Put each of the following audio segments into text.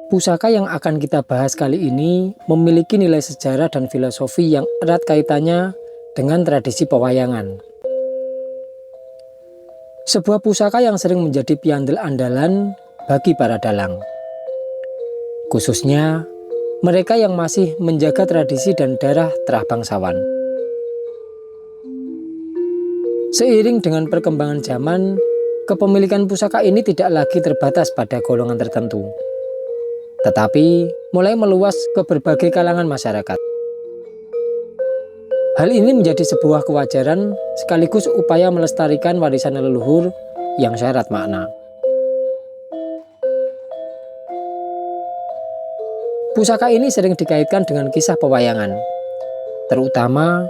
Pusaka yang akan kita bahas kali ini memiliki nilai sejarah dan filosofi yang erat kaitannya dengan tradisi pewayangan. Sebuah pusaka yang sering menjadi piandel andalan bagi para dalang. Khususnya mereka yang masih menjaga tradisi dan darah terah bangsawan. Seiring dengan perkembangan zaman, kepemilikan pusaka ini tidak lagi terbatas pada golongan tertentu, tetapi mulai meluas ke berbagai kalangan masyarakat. Hal ini menjadi sebuah kewajaran sekaligus upaya melestarikan warisan leluhur yang syarat makna. Pusaka ini sering dikaitkan dengan kisah pewayangan, terutama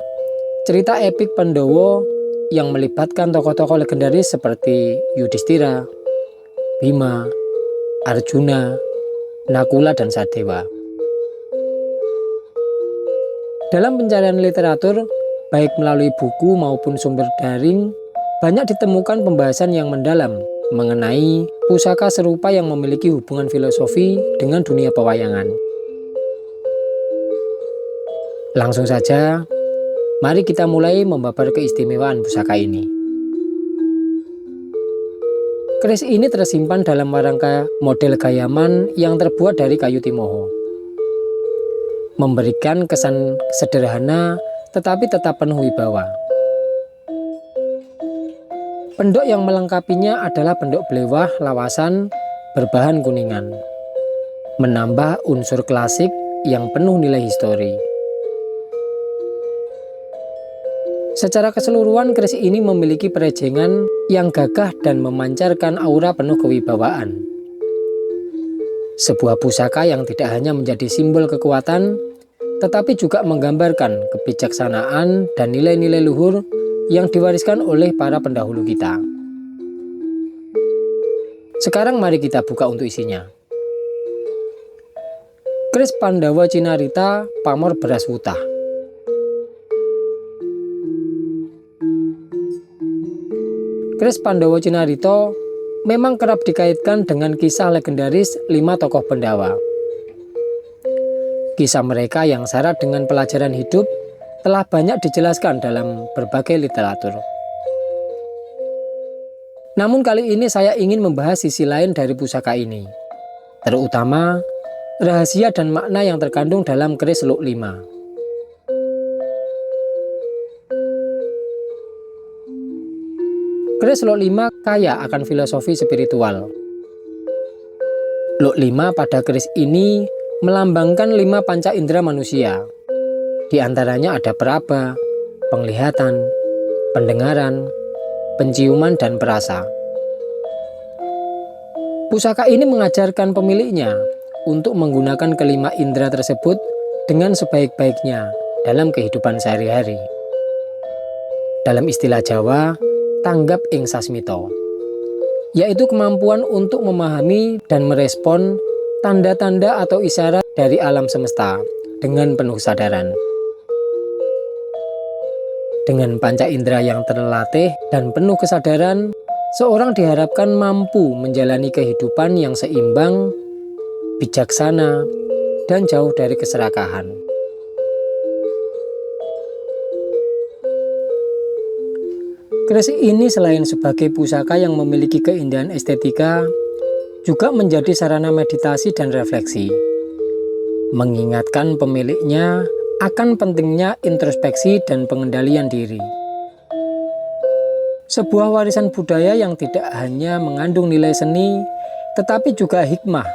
cerita epik Pandhawa yang melibatkan tokoh-tokoh legendaris seperti Yudhistira, Bima, Arjuna, Nakula, dan Sadewa. Dalam pencarian literatur, baik melalui buku maupun sumber daring, banyak ditemukan pembahasan yang mendalam mengenai pusaka serupa yang memiliki hubungan filosofi dengan dunia pewayangan. Langsung saja, mari kita mulai membabar keistimewaan pusaka ini. Keris ini tersimpan dalam warangka model gayaman yang terbuat dari kayu timoho, memberikan kesan sederhana tetapi tetap penuh wibawa. Pendok yang melengkapinya adalah pendok belewah lawasan berbahan kuningan, menambah unsur klasik yang penuh nilai histori. Secara keseluruhan, keris ini memiliki perejengan yang gagah dan memancarkan aura penuh kewibawaan. Sebuah pusaka yang tidak hanya menjadi simbol kekuatan, tetapi juga menggambarkan kebijaksanaan dan nilai-nilai luhur yang diwariskan oleh para pendahulu kita. Sekarang mari kita buka untuk isinya. Keris Pandhawa Cinarita pamor beras wutah. Keris Pandhawa Cinarita memang kerap dikaitkan dengan kisah legendaris 5 tokoh Pandhawa. Kisah mereka yang syarat dengan pelajaran hidup telah banyak dijelaskan dalam berbagai literatur. Namun kali ini saya ingin membahas sisi lain dari pusaka ini, terutama rahasia dan makna yang terkandung dalam keris Luk 5. Keris Luk 5 kaya akan filosofi spiritual. Luk 5 pada keris ini melambangkan 5 panca indera manusia. Di antaranya ada peraba, penglihatan, pendengaran, penciuman, dan perasa. Pusaka ini mengajarkan pemiliknya untuk menggunakan kelima indera tersebut dengan sebaik-baiknya dalam kehidupan sehari-hari. Dalam istilah Jawa, tanggap ing sasmita, yaitu kemampuan untuk memahami dan merespon tanda-tanda atau isyarat dari alam semesta dengan penuh kesadaran. Dengan panca indera yang terlatih dan penuh kesadaran, seorang diharapkan mampu menjalani kehidupan yang seimbang, bijaksana, dan jauh dari keserakahan. Keris ini selain sebagai pusaka yang memiliki keindahan estetika, juga menjadi sarana meditasi dan refleksi, mengingatkan pemiliknya akan pentingnya introspeksi dan pengendalian diri. Sebuah warisan budaya yang tidak hanya mengandung nilai seni, tetapi juga hikmah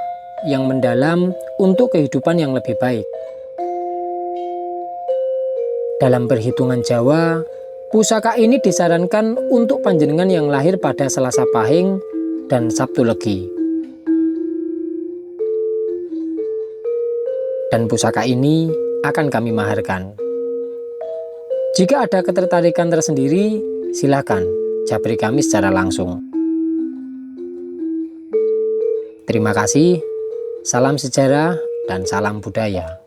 yang mendalam untuk kehidupan yang lebih baik. Dalam perhitungan Jawa, pusaka ini disarankan untuk panjenengan yang lahir pada Selasa Pahing dan Sabtu Legi. Dan pusaka ini akan kami maharkan. Jika ada ketertarikan tersendiri, silakan japri kami secara langsung. Terima kasih, salam sejarah dan salam budaya.